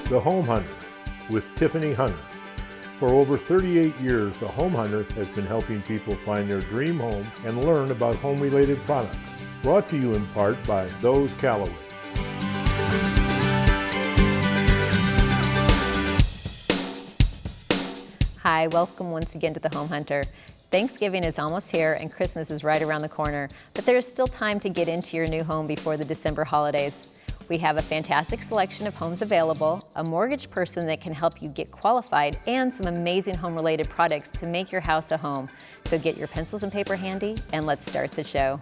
The Home Hunter with Tiffany Hunter. For over 38 years, The Home Hunter has been helping people find their dream home and learn about home-related products. Brought to you in part by Those Callaway. Hi, welcome once again to The Home Hunter. Thanksgiving is almost here and Christmas is right around the corner, but there is still time to get into your new home before the December holidays. We have a fantastic selection of homes available, a mortgage person that can help you get qualified, and some amazing home-related products to make your house a home. So get your pencils and paper handy, and let's start the show.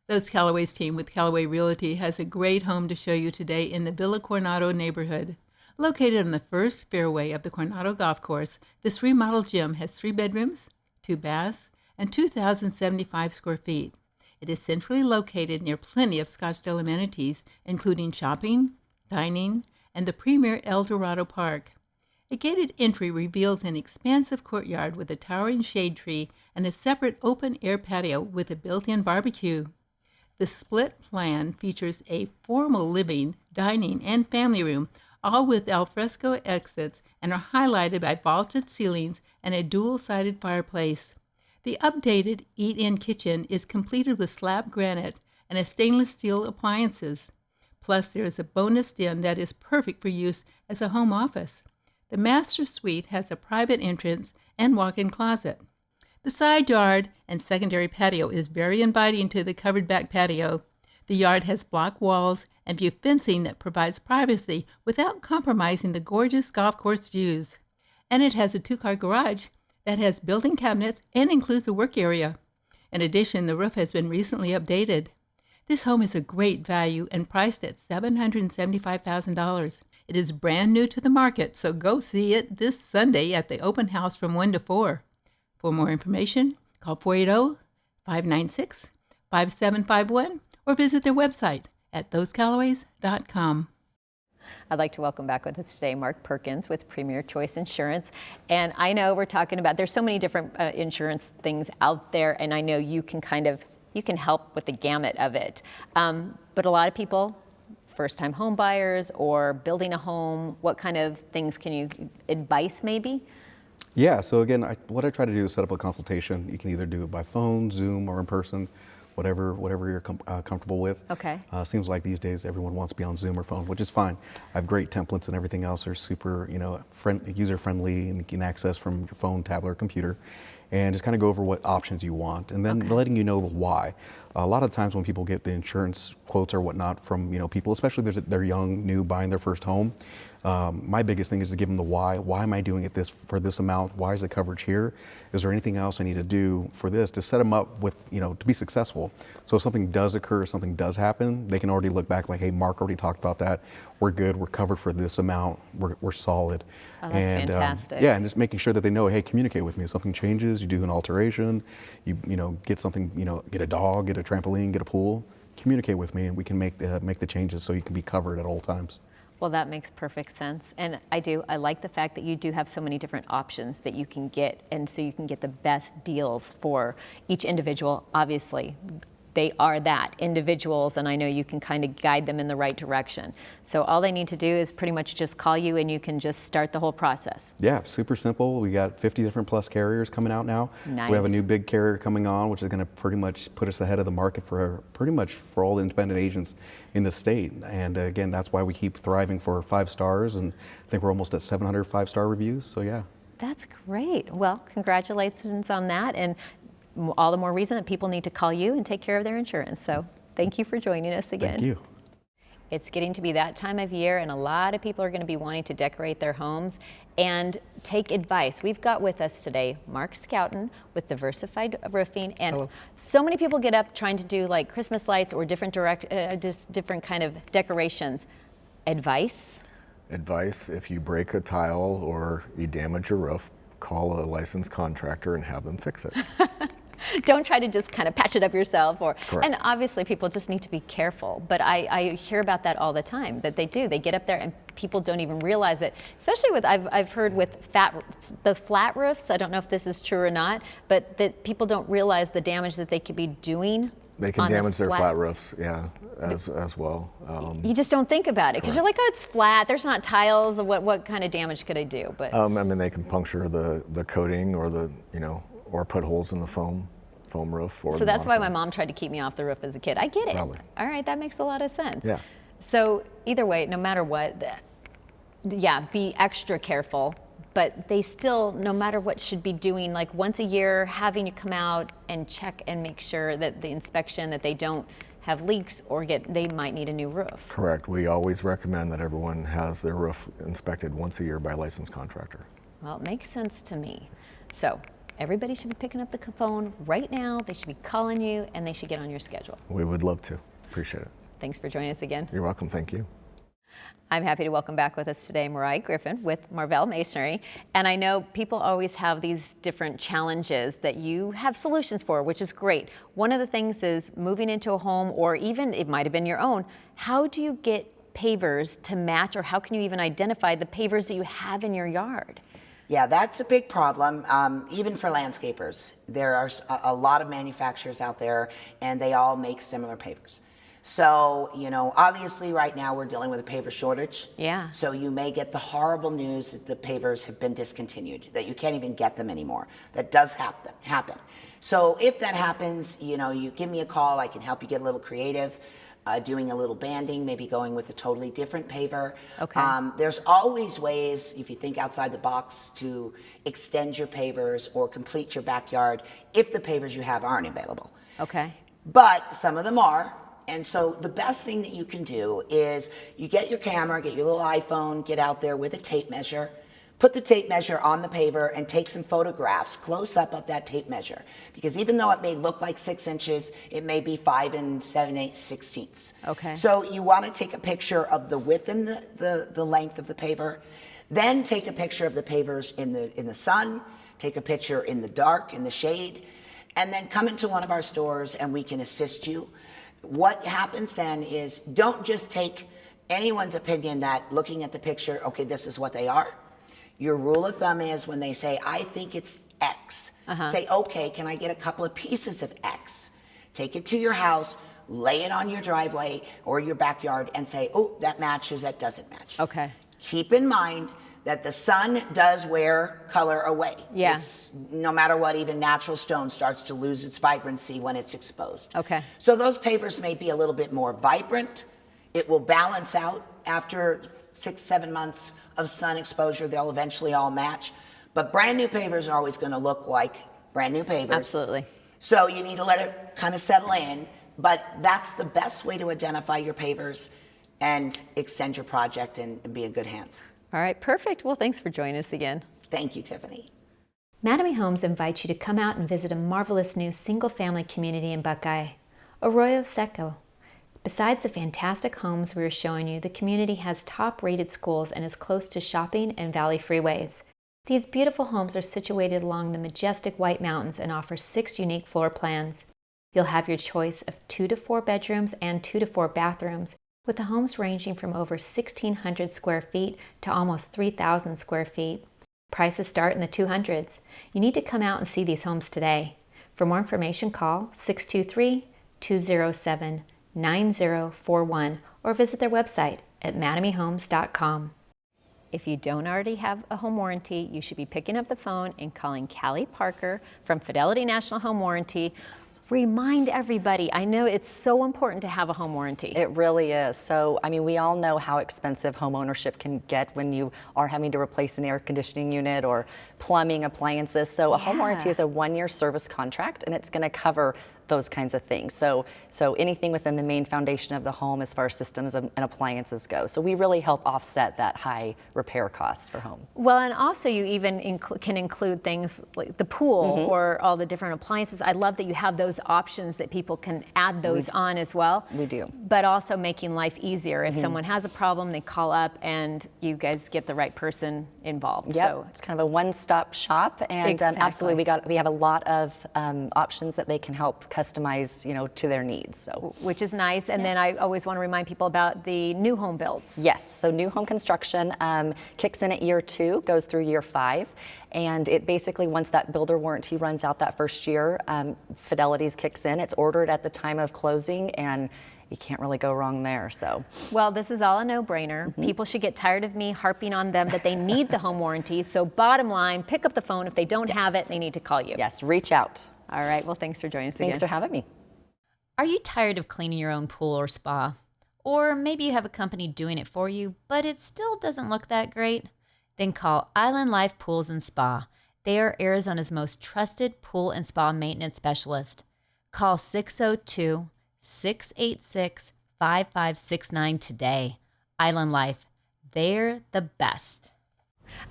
Those Callaway's team with Callaway Realty has a great home to show you today in the Villa Coronado neighborhood. Located on the first fairway of the Coronado Golf Course, this remodeled gym has 3 bedrooms, 2 baths, and 2,075 square feet. It is centrally located near plenty of Scottsdale amenities, including shopping, dining, and the premier El Dorado Park. A gated entry reveals an expansive courtyard with a towering shade tree and a separate open-air patio with a built-in barbecue. The split plan features a formal living, dining, and family room, all with alfresco exits, and are highlighted by vaulted ceilings and a dual-sided fireplace. The updated eat-in kitchen is completed with slab granite and a stainless steel appliances. Plus, there is a bonus den that is perfect for use as a home office. The master suite has a private entrance and walk-in closet. The side yard and secondary patio is very inviting to the covered back patio. The yard has block walls and view fencing that provides privacy without compromising the gorgeous golf course views. And it has a 2-car garage that has built-in cabinets and includes a work area. In addition, the roof has been recently updated. This home is a great value and priced at $775,000. It is brand new to the market, so go see it this Sunday at the open house from 1 to 4. For more information, call 480-596-5751 or visit their website at thosecalloways.com. I'd like to welcome back with us today Mark Perkins with Premier Choice Insurance. And I know we're talking about, there's so many different insurance things out there, and I know you can help with the gamut of it. But a lot of people, first-time home buyers or building a home, what kind of things can you, advice maybe? Yeah, so again, what I try to do is set up a consultation. You can either do it by phone, Zoom, or in person. Whatever you're comfortable with. Okay. Seems like these days everyone wants to be on Zoom or phone, which is fine. I have great templates and everything else are super, user-friendly and you can access from your phone, tablet, or computer, and just kind of go over what options you want, and then letting you know the why. A lot of times when people get the insurance quotes or whatnot from people, especially if they're young, new, buying their first home, my biggest thing is to give them the why. Why am I doing it for this amount? Why is the coverage here? Is there anything else I need to do for this to set them up with, to be successful? So if something does occur, something does happen, they can already look back like, hey, Mark already talked about that. We're good. We're covered for this amount. We're solid. Oh, that's fantastic. Yeah, and just making sure that they know, hey, communicate with me. If something changes, you do an alteration, you get something, get a dog, get a trampoline, get a pool, communicate with me, and we can make the changes so you can be covered at all times. Well, that makes perfect sense. And I like the fact that you do have so many different options that you can get, and so you can get the best deals for each individual. Obviously, they are individuals, and I know you can kind of guide them in the right direction. So all they need to do is pretty much just call you and you can just start the whole process. Yeah, super simple. We got 50 different plus carriers coming out now. Nice. We have a new big carrier coming on, which is going to pretty much put us ahead of the market for all the independent agents in the state. And again, that's why we keep thriving for 5 stars, and I think we're almost at 700 5-star reviews, so yeah. That's great. Well, congratulations on that, and all the more reason that people need to call you and take care of their insurance. So thank you for joining us again. Thank you. It's getting to be that time of year, and a lot of people are going to be wanting to decorate their homes and take advice. We've got with us today Mark Scouten with Diversified Roofing, and Hello. So many people get up trying to do like Christmas lights or different kind of decorations. Advice? Advice, if you break a tile or you damage your roof, call a licensed contractor and have them fix it. Don't try to just kind of patch it up yourself. Correct. And obviously people just need to be careful. But I hear about that all the time, that they do. They get up there and people don't even realize it. Especially with, I've heard with the flat roofs, I don't know if this is true or not, but that people don't realize the damage that they could be doing They can on the damage their flat roofs, yeah, as well. You just don't think about it because you're like, oh, it's flat. There's not tiles. What kind of damage could I do? But I mean, they can puncture the coating or or put holes in the foam roof. Or so that's why my mom tried to keep me off the roof as a kid. I get it. Probably. All right, that makes a lot of sense. Yeah. So either way, no matter what, yeah, be extra careful. But they still, no matter what, should be doing like once a year, having you come out and check and make sure that the inspection, that they don't have leaks or they might need a new roof. Correct. We always recommend that everyone has their roof inspected once a year by a licensed contractor. Well, it makes sense to me. So everybody should be picking up the phone right now. They should be calling you and they should get on your schedule. We would love to. Appreciate it. Thanks for joining us again. You're welcome. Thank you. I'm happy to welcome back with us today Mariah Griffin with Marvell Masonry. And I know people always have these different challenges that you have solutions for, which is great. One of the things is moving into a home, or even it might have been your own. How do you get pavers to match, or how can you even identify the pavers that you have in your yard? Yeah, that's a big problem, even for landscapers. There are a lot of manufacturers out there, and they all make similar pavers. So, obviously right now we're dealing with a paver shortage. Yeah. So you may get the horrible news that the pavers have been discontinued, that you can't even get them anymore. That does happen. So if that happens, you give me a call. I can help you get a little creative, doing a little banding, maybe going with a totally different paver. Okay. There's always ways, if you think outside the box, to extend your pavers or complete your backyard if the pavers you have aren't available. Okay. But some of them are. And so the best thing that you can do is you get your camera, get your little iPhone, get out there with a tape measure, put the tape measure on the paver and take some photographs close up of that tape measure. Because even though it may look like 6 inches, it may be 5 7/8 Okay. So you want to take a picture of the width and the length of the paver, then take a picture of the pavers in the sun, take a picture in the dark, in the shade, and then come into one of our stores and we can assist you. What happens then is don't just take anyone's opinion that looking at the picture, okay, this is what they are. Your rule of thumb is when they say, I think it's X, say, okay, can I get a couple of pieces of X? Take it to your house, lay it on your driveway or your backyard and say, oh, that matches, that doesn't match. Okay. Keep in mind that the sun does wear color away. Yeah. It's, no matter what, even natural stone starts to lose its vibrancy when it's exposed. Okay. So those pavers may be a little bit more vibrant. It will balance out after 6-7 months of sun exposure. They'll eventually all match. But brand new pavers are always going to look like brand new pavers. Absolutely. So you need to let it kind of settle in. But that's the best way to identify your pavers and extend your project and be in good hands. All right, perfect. Well, thanks for joining us again. Thank you, Tiffany. Mattamy Homes invites you to come out and visit a marvelous new single-family community in Buckeye, Arroyo Seco. Besides the fantastic homes we are showing you, the community has top-rated schools and is close to shopping and valley freeways. These beautiful homes are situated along the majestic White Mountains and offer 6 unique floor plans. You'll have your choice of 2 to 4 bedrooms and 2 to 4 bathrooms, with the homes ranging from over 1,600 square feet to almost 3,000 square feet. Prices start in the 200s. You need to come out and see these homes today. For more information, call 623-207-9041 or visit their website at mattamyhomes.com. If you don't already have a home warranty, you should be picking up the phone and calling Callie Parker from Fidelity National Home Warranty. Remind everybody, I know it's so important to have a home warranty. It really is. So, I mean, we all know how expensive home ownership can get when you are having to replace an air conditioning unit or plumbing, appliances. So a home warranty is a 1-year service contract, and it's going to cover those kinds of things. So anything within the main foundation of the home as far as systems and appliances go. So we really help offset that high repair costs for home. Well, and also you even can include things like the pool or all the different appliances. I love that you have those options that people can add those on as well. We do. But also making life easier. If someone has a problem, they call up and you guys get the right person involved. Yep. So it's kind of a one-stop shop, and Exactly. absolutely we have a lot of options that they can help customized, to their needs. So, which is nice. And then I always want to remind people about the new home builds. yes, so new home construction kicks in at year 2, goes through year 5. And it basically, once that builder warranty runs out that first year, Fidelity's kicks in. It's ordered at the time of closing, and you can't really go wrong there. So, well, this is all a no-brainer. People should get tired of me harping on them that they need the home warranty. So bottom line, pick up the phone. If they don't have it, they need to call you. yes, reach out. All right. Well, thanks for joining us again. Thanks for having me. Are you tired of cleaning your own pool or spa? Or maybe you have a company doing it for you, but it still doesn't look that great? Then call Island Life Pools and Spa. They are Arizona's most trusted pool and spa maintenance specialist. Call 602-686-5569 today. Island Life, they're the best.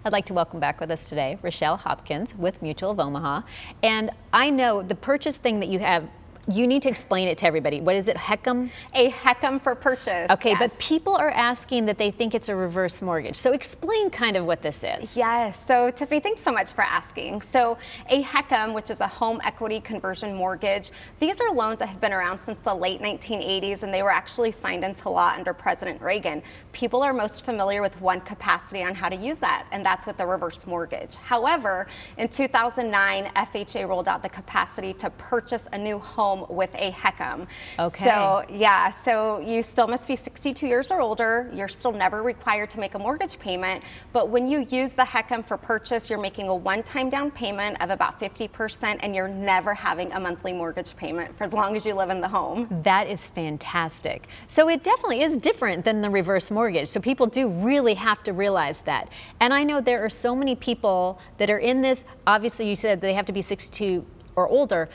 I'd like to welcome back with us today Rochelle Hopkins with Mutual of Omaha. And I know the purchase thing that you have, you need to explain it to everybody. What is it, HECM? A HECM for purchase. Okay, yes. but people are asking that they think it's a reverse mortgage. So explain kind of what this is. Yes, so Tiffany, thanks so much for asking. So a HECM, which is a home equity conversion mortgage, these are loans that have been around since the late 1980s, and they were actually signed into law under President Reagan. People are most familiar with one capacity on how to use that, and that's with the reverse mortgage. However, in 2009, FHA rolled out the capacity to purchase a new home with a HECM. Okay. So yeah, so you still must be 62 years or older. You're still never required to make a mortgage payment, but when you use the HECM for purchase, you're making a one-time down payment of about 50%, and you're never having a monthly mortgage payment for as long as you live in the home. That is fantastic. So it definitely is different than the reverse mortgage. So people do really have to realize that. And I know there are so many people that are in this. Obviously, you said they have to be 62 or older,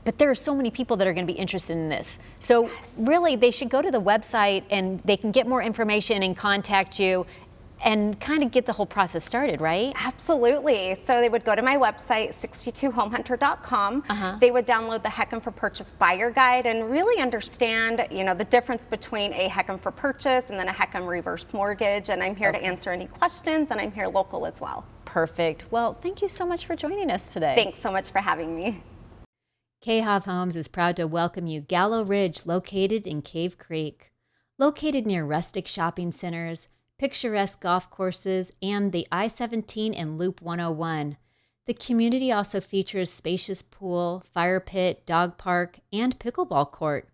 but there are so many people that are going to be interested in this. So really, they should go to the website and they can get more information and contact you and kind of get the whole process started, right? Absolutely. So they would go to my website, 62homehunter.com. They would download the HECM for Purchase Buyer Guide and really understand, the difference between a HECM for Purchase and then a HECM reverse mortgage. And I'm here to answer any questions, and I'm here local as well. Perfect. Well, thank you so much for joining us today. Thanks so much for having me. KHOV Homes is proud to welcome you Gallo Ridge, located in Cave Creek. Located near rustic shopping centers, picturesque golf courses, and the I-17 and Loop 101. The community also features spacious pool, fire pit, dog park, and pickleball court.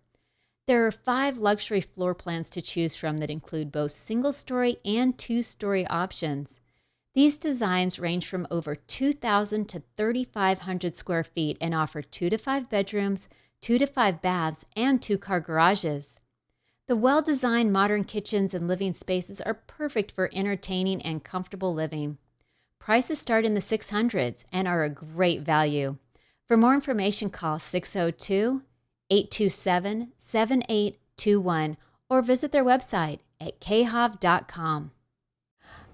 There are 5 luxury floor plans to choose from that include both single-story and 2-story options. These designs range from over 2,000 to 3,500 square feet and offer 2 to 5 bedrooms, 2 to 5 baths, and 2-car garages. The well-designed modern kitchens and living spaces are perfect for entertaining and comfortable living. Prices start in the 600s and are a great value. For more information, call 602-827-7821 or visit their website at khov.com.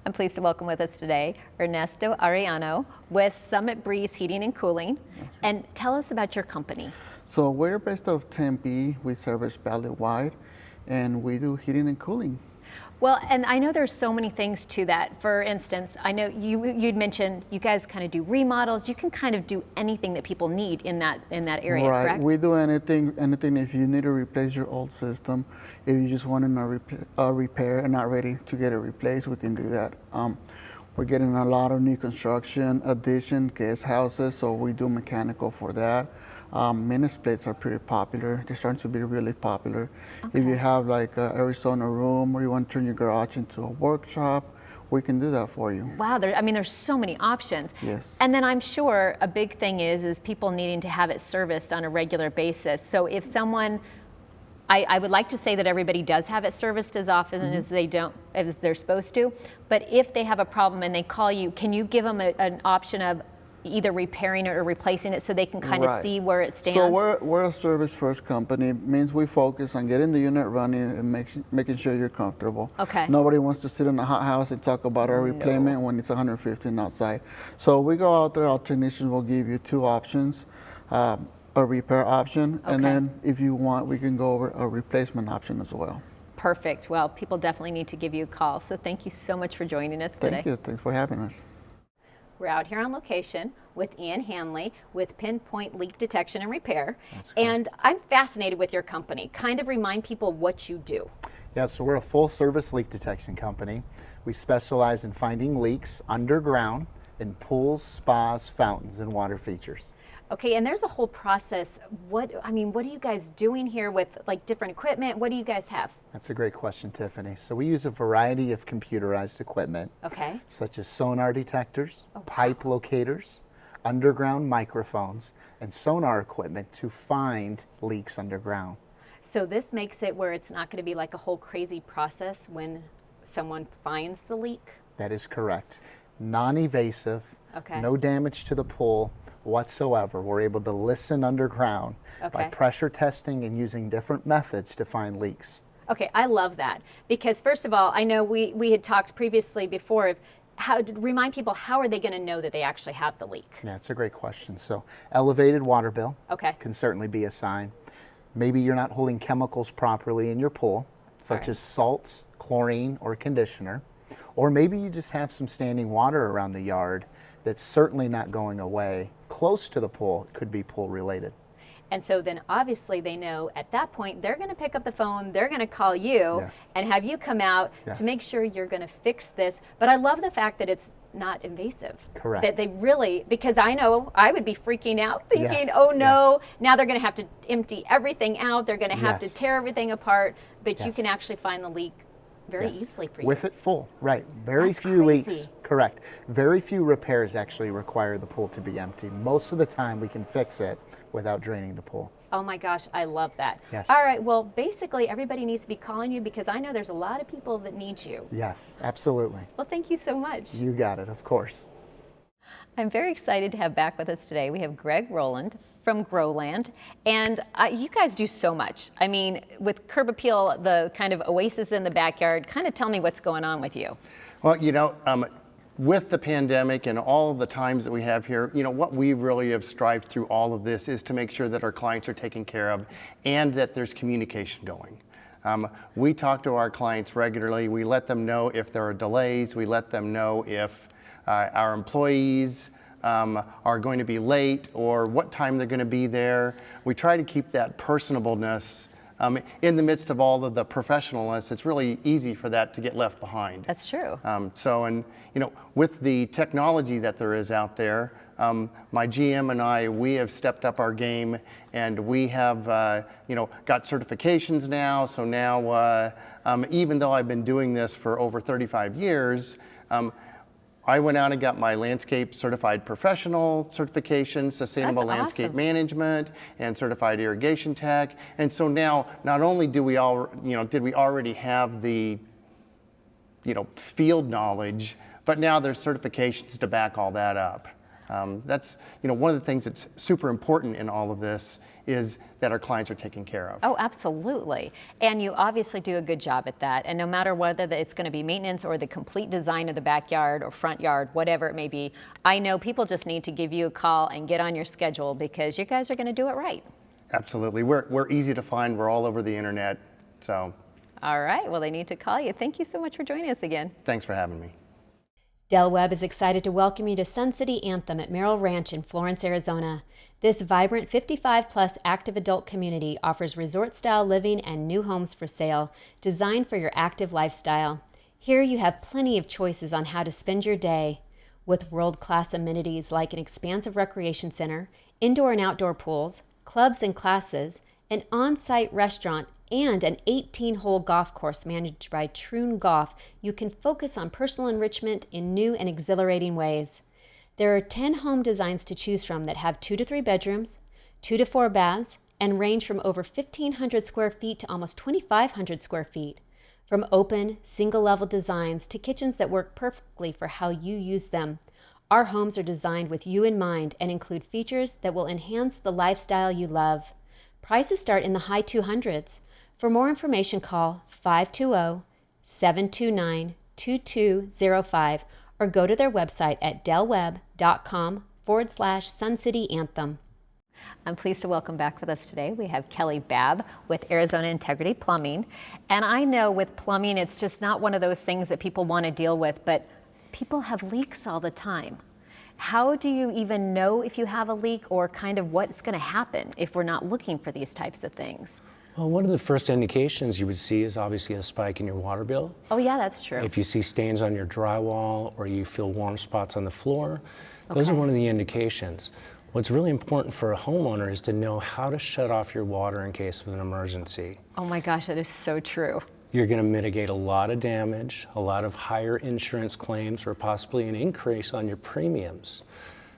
I'm pleased to welcome with us today Ernesto Arellano with Summit Breeze Heating and Cooling. And tell us about your company. So we're based out of Tempe. We service valley-wide, and we do heating and cooling. Well, and I know there's so many things to that. For instance, I know you'd mentioned you guys kind of do remodels. You can kind of do anything that people need in that area, right. Correct? We do anything. If you need to replace your old system, if you just want a repair and not ready to get it replaced, we can do that. We're getting a lot of new construction, addition, guest houses, so we do mechanical for that. Mini splits are pretty popular. They're starting to be really popular. Okay. If you have like an Arizona room or you want to turn your garage into a workshop, we can do that for you. Wow, there's so many options. Yes. And then I'm sure a big thing is people needing to have it serviced on a regular basis. So if someone, I would like to say that everybody does have it serviced as often as they're supposed to, but if they have a problem and they call you, can you give them an option of either repairing it or replacing it so they can kind of see where it stands? So we're a service first company. Means we focus on getting the unit running and making sure you're comfortable. Okay. Nobody wants to sit in a hot house and talk about our replacement when it's 115 outside. So we go out there, our technicians will give you 2 options, a repair option, and then if you want, we can go over a replacement option as well. Perfect. Well, people definitely need to give you a call. So thank you so much for joining us today. Thank you. Thanks for having us. We're out here on location with Ian Hanley with Pinpoint Leak Detection and Repair. That's correct. And I'm fascinated with your company. Kind of remind people what you do. Yeah, so we're a full-service leak detection company. We specialize in finding leaks underground in pools, spas, fountains, and water features. Okay, and there's a whole process. What are you guys doing here with like different equipment? What do you guys have? That's a great question, Tiffany. So we use a variety of computerized equipment, Okay. such as sonar detectors, pipe locators, underground microphones, and sonar equipment to find leaks underground. So this makes it where it's not going to be like a whole crazy process when someone finds the leak? That is correct. Non-evasive, Okay. no damage to the pool whatsoever. We're able to listen underground by Okay. pressure testing and using different methods to find leaks. Okay, I love that because first of all, I know we had talked previously before of how to remind people how are they going to know that they actually have the leak? Yeah, it's a great question. So elevated water bill Okay. can certainly be a sign. Maybe you're not holding chemicals properly in your pool, such as salts, chlorine, or conditioner. Or maybe you just have some standing water around the yard that's certainly not going away. Close to the pool, it could be pool related. And so then obviously they know at that point they're going to pick up the phone, they're going to call you Yes. and have you come out Yes. to make sure you're going to fix this. But I love the fact that it's not invasive. Correct. That they really, because I know I would be freaking out thinking, Yes, oh no, now they're going to have to empty everything out, they're going to have Yes. to tear everything apart, but you Yes. can actually find the leak very Yes. easily for you. With it full, right. Very That's few crazy. leaks, correct. Very few repairs actually require the pool to be empty. Most of the time we can fix it without draining the pool. Oh my gosh, I love that. Yes. All right, well, basically everybody needs to be calling you because I know there's a lot of people that need you. Yes, absolutely. Well, thank you so much. You got it, of course. I'm very excited to have back with us today. We have Greg Rowland from Growland, and you guys do so much. I mean, with Curb Appeal, the kind of oasis in the backyard, kind of tell me what's going on with you. Well, with the pandemic and all the times that we have here, what we really have strived through all of this is to make sure that our clients are taken care of and that there's communication going. We talk to our clients regularly. We let them know if there are delays. We let them know if our employees are going to be late or what time they're going to be there. We try to keep that personableness in the midst of all of the professionalness. It's really easy for that to get left behind. That's true. With the technology that there is out there, my GM and I, we have stepped up our game, and we have, got certifications now. So now, even though I've been doing this for over 35 years, I went out and got my landscape certified professional certification, sustainable That's landscape awesome. management, and certified irrigation tech. And so now, not only did we already have the, field knowledge, but now there's certifications to back all that up. That's, one of the things that's super important in all of this is that our clients are taken care of. Oh, absolutely. And you obviously do a good job at that. And no matter whether it's going to be maintenance or the complete design of the backyard or front yard, whatever it may be, I know people just need to give you a call and get on your schedule because you guys are going to do it right. Absolutely. We're easy to find. We're all over the internet. So All right. Well, they need to call you. Thank you so much for joining us again. thanks for having me. Del Webb is excited to welcome you to Sun City Anthem at Merrill Ranch in Florence, Arizona. This vibrant 55-plus active adult community offers resort-style living and new homes for sale, designed for your active lifestyle. Here you have plenty of choices on how to spend your day, with world-class amenities like an expansive recreation center, indoor and outdoor pools, clubs and classes, an on-site restaurant, and an 18-hole golf course managed by Troon Golf. You can focus on personal enrichment in new and exhilarating ways. There are 10 home designs to choose from that have 2 to 3 bedrooms, 2 to 4 baths, and range from over 1,500 square feet to almost 2,500 square feet. From open, single-level designs to kitchens that work perfectly for how you use them, our homes are designed with you in mind and include features that will enhance the lifestyle you love. Prices start in the high 200s. For more information, call 520-729-2205 or go to their website at delwebb.com/Sun City Anthem. I'm pleased to welcome back with us today. We have Kelly Babb with Arizona Integrity Plumbing. And I know with plumbing, it's just not one of those things that people want to deal with, but people have leaks all the time. how do you even know if you have a leak or kind of what's going to happen if we're not looking for these types of things? Well, one of the first indications you would see is obviously a spike in your water bill. Oh yeah, that's true. If you see stains on your drywall or you feel warm spots on the floor, those are one of the indications. What's really important for a homeowner is to know how to shut off your water in case of an emergency. Oh my gosh, that is so true. You're going to mitigate a lot of damage, a lot of higher insurance claims, or possibly an increase on your premiums.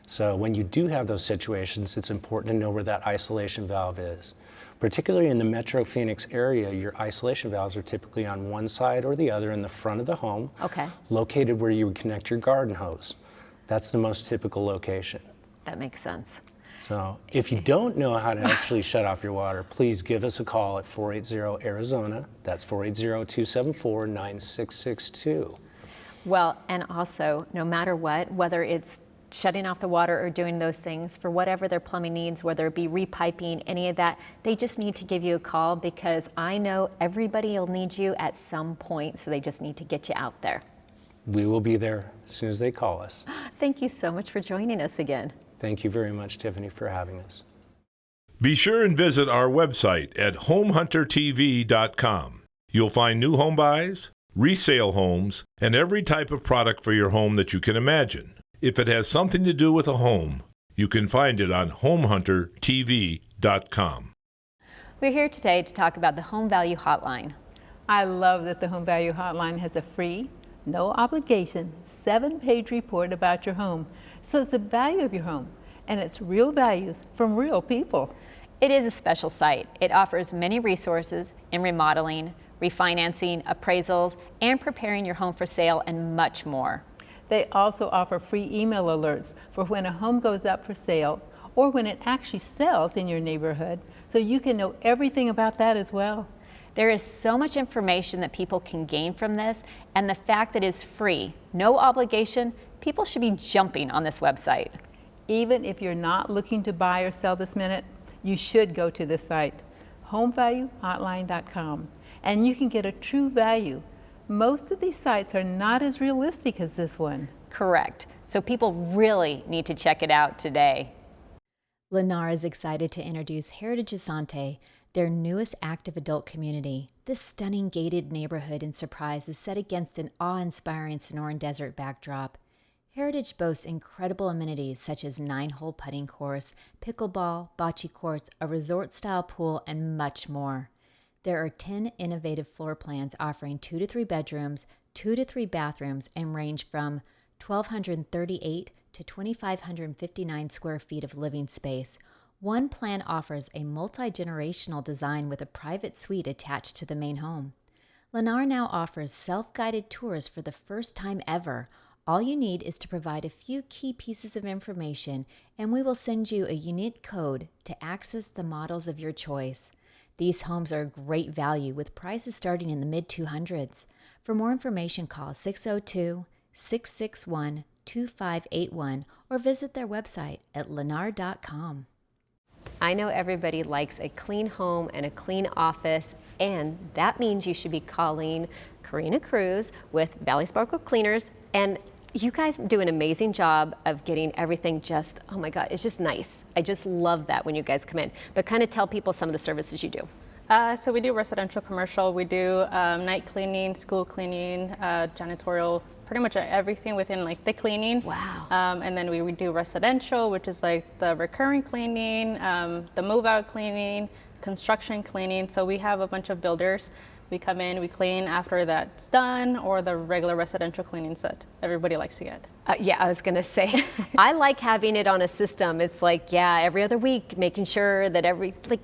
So when you do have those situations, it's important to know where that isolation valve is. Particularly in the Metro Phoenix area, your isolation valves are typically on one side or the other in the front of the home, located where you would connect your garden hose. That's the most typical location. That makes sense. So if you don't know how to actually shut off your water, please give us a call at 480-ARIZONA. That's 480-274-9662. Well, and also, no matter what, whether it's shutting off the water or doing those things for whatever their plumbing needs, whether it be repiping, any of that, they just need to give you a call because I know everybody will need you at some point, so they just need to get you out there. We will be there as soon as they call us. Thank you so much for joining us again. Thank you very much, Tiffany, for having us. Be sure and visit our website at homehuntertv.com. You'll find new home buys, resale homes, and every type of product for your home that you can imagine. If it has something to do with a home, you can find it on homehuntertv.com. We're here today to talk about the Home Value Hotline. I love that the Home Value Hotline has a free, no obligation, 7-page report about your home. So it's the value of your home, and it's real values from real people. It is a special site. It offers many resources in remodeling, refinancing, appraisals, and preparing your home for sale, and much more. They also offer free email alerts for when a home goes up for sale or when it actually sells in your neighborhood, so you can know everything about that as well. There is so much information that people can gain from this, and the fact that it's free, no obligation, people should be jumping on this website. Even if you're not looking to buy or sell this minute, you should go to this site, homevaluehotline.com, and you can get a true value. Most of these sites are not as realistic as this one. Correct. So people really need to check it out today. Lennar is excited to introduce Heritage Asante, their newest active adult community. This stunning gated neighborhood in Surprise is set against an awe-inspiring Sonoran Desert backdrop. Heritage boasts incredible amenities such as 9-hole putting course, pickleball, bocce courts, a resort-style pool, and much more. There are 10 innovative floor plans offering 2 to 3 bedrooms, 2 to 3 bathrooms, and range from 1,238 to 2,559 square feet of living space. One plan offers a multi-generational design with a private suite attached to the main home. Lennar now offers self-guided tours for the first time ever. All you need is to provide a few key pieces of information, and we will send you a unique code to access the models of your choice. These homes are a great value with prices starting in the mid-200s. For more information, call 602-661-2581 or visit their website at lennar.com. I know everybody likes a clean home and a clean office, and that means you should be calling Karina Cruz with Valley Sparkle Cleaners. And you guys do an amazing job of getting everything just, oh my God, it's just nice. I just love that when you guys come in. But kind of tell people some of the services you do. So we do residential, commercial. We do night cleaning, school cleaning, janitorial, pretty much everything within like the cleaning. Wow. And then we do residential, which is like the recurring cleaning, the move out cleaning, construction cleaning. So we have a bunch of builders. We come in, we clean after that's done, or the regular residential cleaning that everybody likes to get. Yeah, I was gonna say, I like having it on a system. It's like, yeah, every other week, making sure that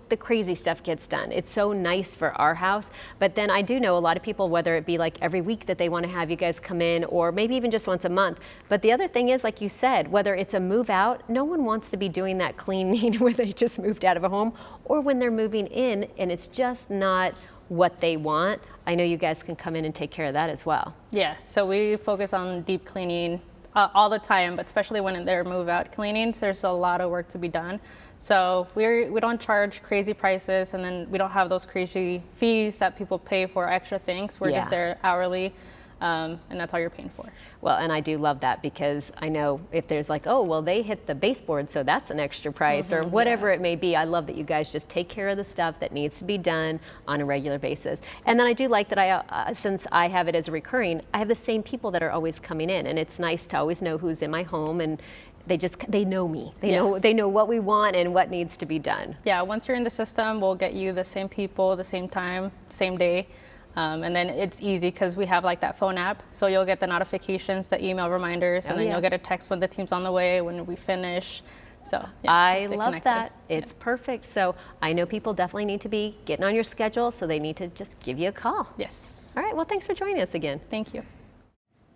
the crazy stuff gets done. It's so nice for our house. But then I do know a lot of people, whether it be like every week that they want to have you guys come in, or maybe even just once a month. But the other thing is, like you said, whether it's a move out, no one wants to be doing that cleaning where they just moved out of a home, or when they're moving in and it's just not what they want. I know you guys can come in and take care of that as well. Yeah, so we focus on deep cleaning all the time, but especially when they're move out cleanings, there's a lot of work to be done. So we don't charge crazy prices, and then we don't have those crazy fees that people pay for extra things. We're just there hourly. and that's all you're paying for. Well, and I do love that because I know if there's like, oh, well, they hit the baseboard, so that's an extra price or whatever it may be. I love that you guys just take care of the stuff that needs to be done on a regular basis. And then I do like that since I have it as a recurring, I have the same people that are always coming in, and it's nice to always know who's in my home, and they know me. They know what we want and what needs to be done. Yeah, once you're in the system, we'll get you the same people, the same time, same day. And then it's easy because we have like that phone app. So you'll get the notifications, the email reminders, and then you'll get a text when the team's on the way, when we finish. So yeah, I love that. It's perfect. So I know people definitely need to be getting on your schedule, so they need to just give you a call. Yes. All right, well, thanks for joining us again. Thank you.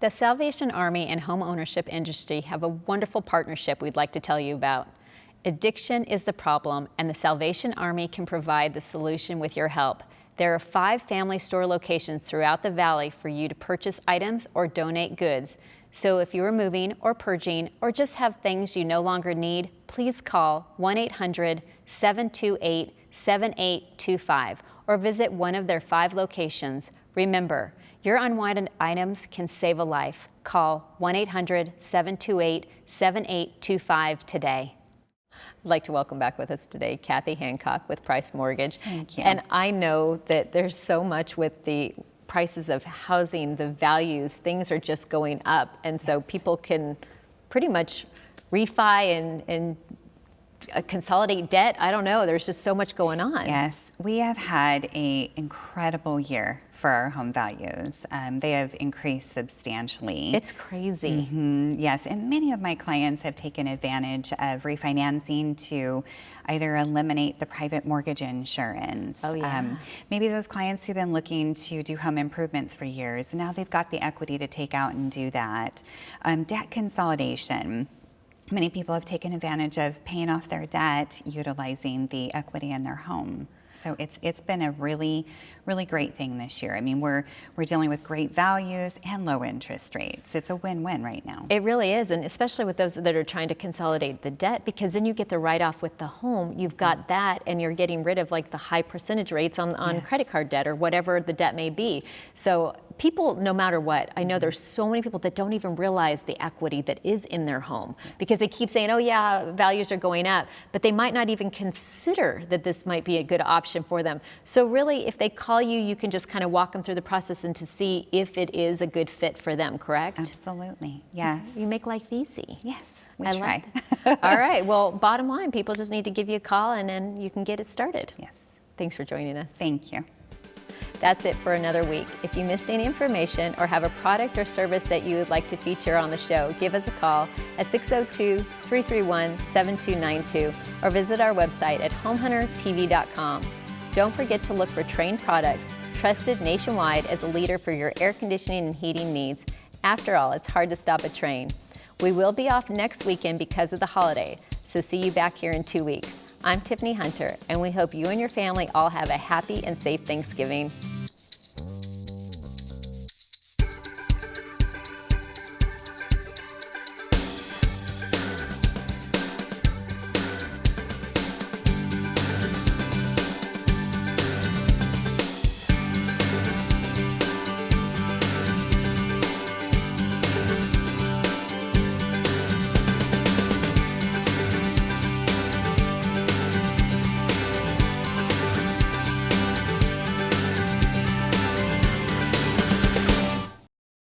The Salvation Army and home ownership industry have a wonderful partnership we'd like to tell you about. Addiction is the problem, and the Salvation Army can provide the solution with your help. There are 5 family store locations throughout the valley for you to purchase items or donate goods. So if you are moving or purging or just have things you no longer need, please call 1-800-728-7825 or visit one of their 5 locations. Remember, your unwanted items can save a life. Call 1-800-728-7825 today. I'd like to welcome back with us today Kathy Hancock with Price Mortgage. Thank you. And I know that there's so much with the prices of housing, the values, things are just going up. And so people can pretty much refi and consolidate debt. I don't know. There's just so much going on. Yes, we have had an incredible year for our home values. They have increased substantially. It's crazy. Yes, and many of my clients have taken advantage of refinancing to either eliminate the private mortgage insurance. Oh, yeah. Maybe those clients who've been looking to do home improvements for years, and now they've got the equity to take out and do that. Debt consolidation. Many people have taken advantage of paying off their debt utilizing the equity in their home. So it's been a really, really great thing this year. I mean, we're dealing with great values and low interest rates. It's a win-win right now. It really is, and especially with those that are trying to consolidate the debt, because then you get the write-off with the home. You've got that, and you're getting rid of like the high percentage rates on credit card debt or whatever the debt may be. So people, no matter what, I know there's so many people that don't even realize the equity that is in their home because they keep saying, oh yeah, values are going up, but they might not even consider that this might be a good option for them. So really, if they call you, you can just kind of walk them through the process and to see if it is a good fit for them, correct? Absolutely, yes. You make life easy. Yes, we I try. All right, well, bottom line, people just need to give you a call and then you can get it started. Yes. Thanks for joining us. Thank you. That's it for another week. If you missed any information or have a product or service that you would like to feature on the show, give us a call at 602-331-7292 or visit our website at homehuntertv.com. Don't forget to look for Trane Products, trusted nationwide as a leader for your air conditioning and heating needs. After all, it's hard to stop a Trane. We will be off next weekend because of the holiday, so see you back here in 2 weeks. I'm Tiffany Hunter, and we hope you and your family all have a happy and safe Thanksgiving.